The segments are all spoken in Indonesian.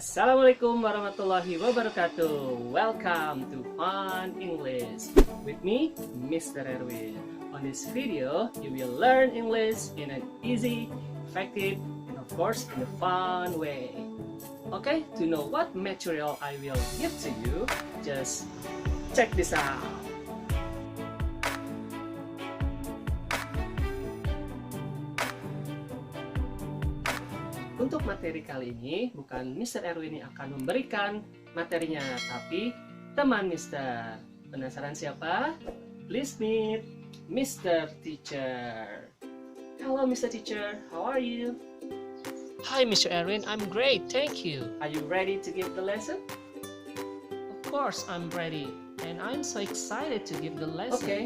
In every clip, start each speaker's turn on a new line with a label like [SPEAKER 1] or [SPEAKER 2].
[SPEAKER 1] Assalamualaikum warahmatullahi wabarakatuh. Welcome to Fun English with me, Mr. Erwin. On this video, you will learn English in an easy, effective, and of course in a fun way. Okay, to know what material I will give to you, just check this out. Untuk materi kali ini, bukan Mr. Erwin yang akan memberikan materinya, tapi teman Mr. Penasaran siapa? Please meet Mr. Teacher. Hello Mr. Teacher, how are you?
[SPEAKER 2] Hi, Mr. Erwin. I'm great, thank you.
[SPEAKER 1] Are you ready to give the lesson?
[SPEAKER 2] Of course, I'm ready, and I'm so excited to give the lesson.
[SPEAKER 1] Okay,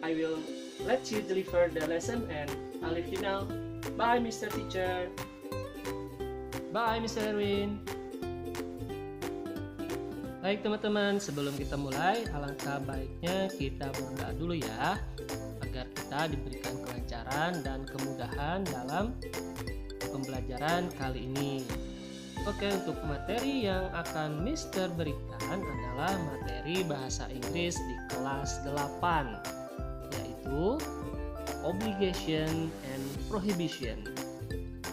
[SPEAKER 1] I will let you deliver the lesson and I'll leave you now. Bye Mr. Teacher.
[SPEAKER 2] Bye, Mr. Erwin. Baik teman-teman, sebelum kita mulai, alangkah baiknya kita berdoa dulu ya, agar kita diberikan kelancaran dan kemudahan dalam pembelajaran kali ini. Oke, untuk materi yang akan Mister berikan adalah materi bahasa Inggris di kelas 8, yaitu obligation and prohibition.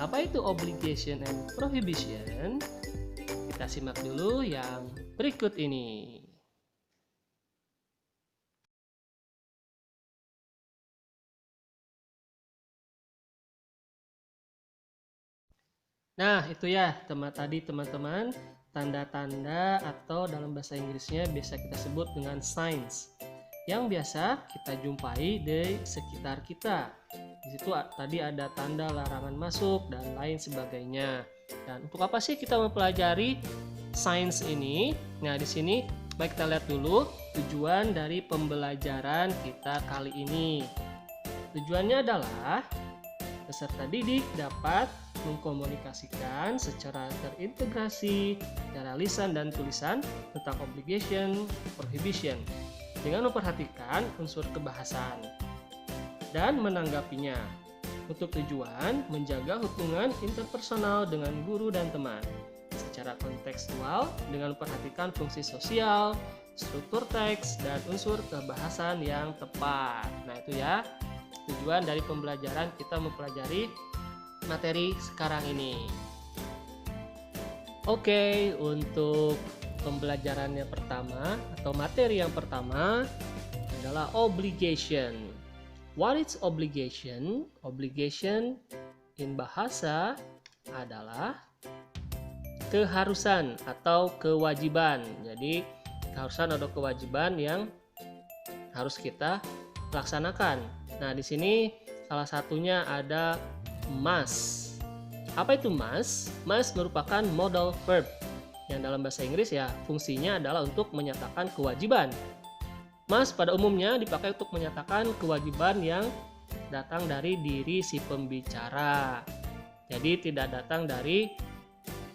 [SPEAKER 2] Apa itu obligation and prohibition? Kita simak dulu yang berikut ini. Nah, itu ya teman-teman, tanda-tanda atau dalam bahasa Inggrisnya biasa kita sebut dengan signs, yang biasa kita jumpai di sekitar kita. Di situ tadi ada tanda larangan masuk dan lain sebagainya. Dan untuk apa sih kita mempelajari signs ini? Nah, di sini baik kita lihat dulu tujuan dari pembelajaran kita kali ini. Tujuannya adalah peserta didik dapat mengkomunikasikan secara terintegrasi secara lisan dan tulisan tentang obligation, prohibition dengan memperhatikan unsur kebahasan dan menanggapinya, untuk tujuan menjaga hubungan interpersonal dengan guru dan teman secara kontekstual dengan memperhatikan fungsi sosial, struktur teks, dan unsur kebahasan yang tepat. Nah, itu ya tujuan dari pembelajaran kita mempelajari materi sekarang ini. Oke, untuk pembelajarannya pertama atau materi yang pertama adalah obligation. What is obligation? Obligation in bahasa adalah keharusan atau kewajiban. Jadi keharusan atau kewajiban yang harus kita laksanakan. Nah, di sini salah satunya ada must. Apa itu must? Must merupakan modal verb yang dalam bahasa Inggris ya fungsinya adalah untuk menyatakan kewajiban. Must pada umumnya dipakai untuk menyatakan kewajiban yang datang dari diri si pembicara. Jadi tidak datang dari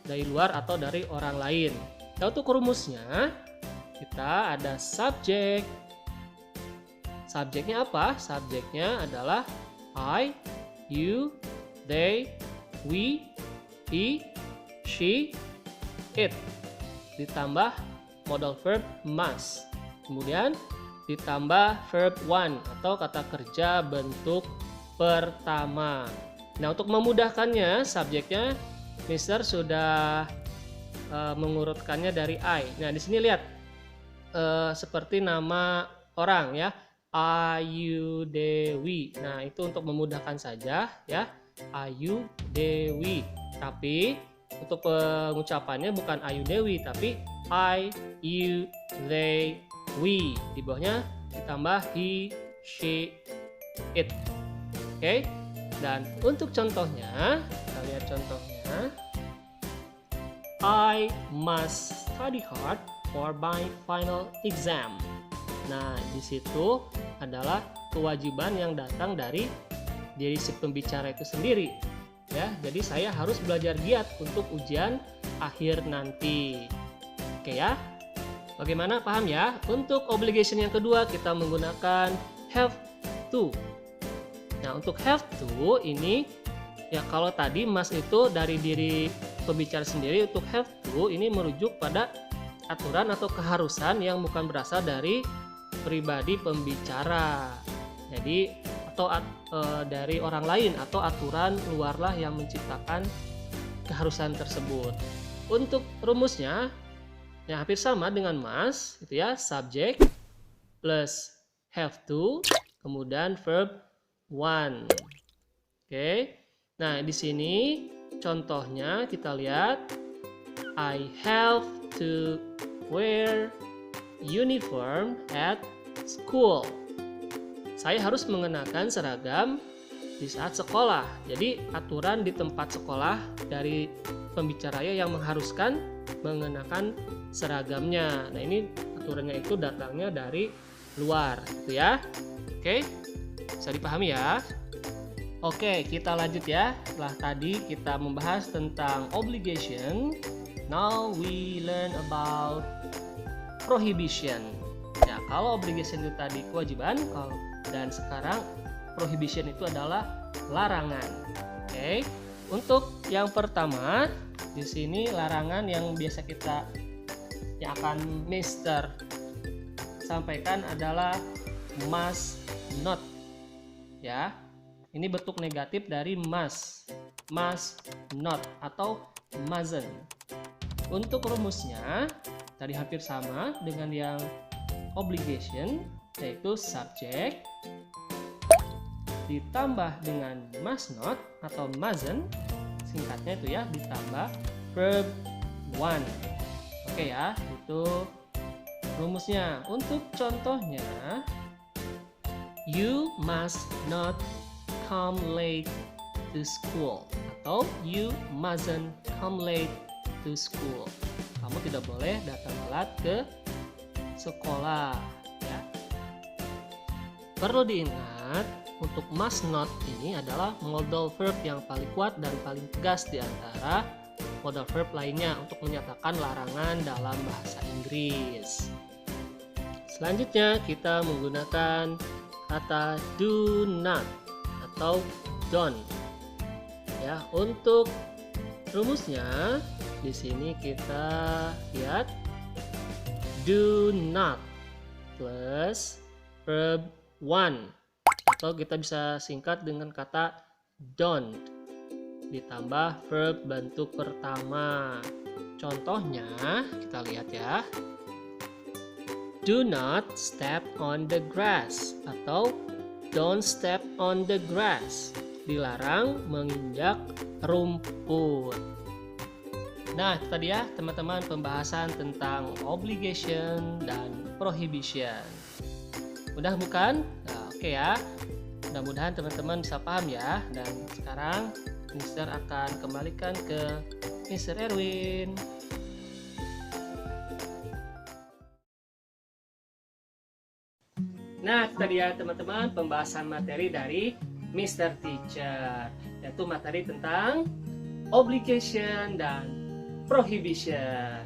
[SPEAKER 2] luar atau dari orang lain. Nah, untuk rumusnya kita ada subjek. Subjeknya apa? Subjeknya adalah I, you, they, we, he, she, it. Ditambah modal verb must. Kemudian ditambah verb one atau kata kerja bentuk pertama. Nah, untuk memudahkannya subjeknya Mister sudah mengurutkannya dari I. Nah, di sini lihat seperti nama orang ya, Ayu Dewi. Nah, itu untuk memudahkan saja ya, Ayu Dewi. Tapi untuk pengucapannya bukan Ayu Dewi tapi I, you, they, we. Di bawahnya ditambah he, she, it. Oke. Dan untuk contohnya, kita lihat contohnya. I must study hard for my final exam. Nah, di situ adalah kewajiban yang datang dari diri si pembicara itu sendiri. Ya, jadi saya harus belajar giat untuk ujian akhir nanti. Oke ya. Bagaimana, paham ya? Untuk obligation yang kedua kita menggunakan have to. Nah, untuk have to ini ya kalau tadi must itu dari diri pembicara sendiri untuk have to ini merujuk pada aturan atau keharusan yang bukan berasal dari pribadi pembicara. Jadi atau dari orang lain atau aturan luarlah yang menciptakan keharusan tersebut. Untuk rumusnya yang hampir sama dengan must, itu ya, subject plus have to, kemudian verb want. Oke. Nah, di sini contohnya kita lihat I have to wear uniform at school. Saya harus mengenakan seragam di saat sekolah. Jadi aturan di tempat sekolah dari pembicaranya yang mengharuskan mengenakan seragamnya. Nah, ini aturannya itu datangnya dari luar, gitu ya. Oke, bisa dipahami ya. Oke, kita lanjut ya. Setelah tadi kita membahas tentang obligation, now we learn about prohibition. Ya, kalau obligation itu tadi kewajiban, dan sekarang prohibition itu adalah larangan. Oke. Untuk yang pertama, di sini larangan yang biasa yang akan Mister sampaikan adalah must not. Ya. Ini bentuk negatif dari must not atau mustn't. Untuk rumusnya tadi hampir sama dengan yang obligation, yaitu subject ditambah dengan must not atau mustn't, singkatnya itu ya, ditambah verb want. Oke ya, itu rumusnya. Untuk contohnya, you must not come late to school atau you mustn't come late to school. Kamu tidak boleh datang telat ke sekolah, ya. Perlu diingat, untuk must not ini adalah modal verb yang paling kuat dan paling tegas di antara modal verb lainnya untuk menyatakan larangan dalam bahasa Inggris. Selanjutnya kita menggunakan kata do not atau don't. Ya, untuk rumusnya di sini kita lihat do not plus verb want, atau kita bisa singkat dengan kata don't ditambah verb bentuk pertama. Contohnya kita lihat ya. Do not step on the grass atau don't step on the grass. Dilarang menginjak rumput. Nah, itu tadi ya teman-teman pembahasan tentang obligation dan prohibition. Mudah bukan? Nah, oke ya. Mudah-mudahan teman-teman bisa paham ya. Dan sekarang Mister akan kembalikan ke Mister Erwin.
[SPEAKER 1] Nah, itu tadi ya teman-teman pembahasan materi dari Mr. Teacher, yaitu materi tentang obligation dan prohibition.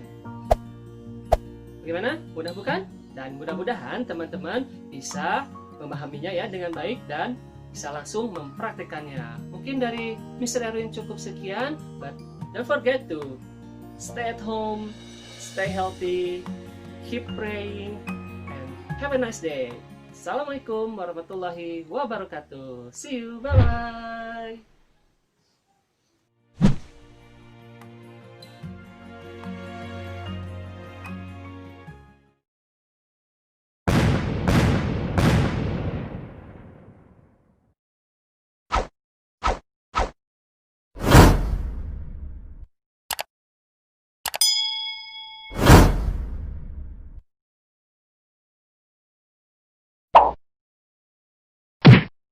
[SPEAKER 1] Bagaimana? Mudah bukan? Dan mudah-mudahan teman-teman bisa memahaminya ya dengan baik dan bisa langsung mempraktekannya. Mungkin dari Mr. Erwin cukup sekian, but don't forget to stay at home, stay healthy, keep praying, and have a nice day. Assalamualaikum warahmatullahi wabarakatuh. See you, bye-bye.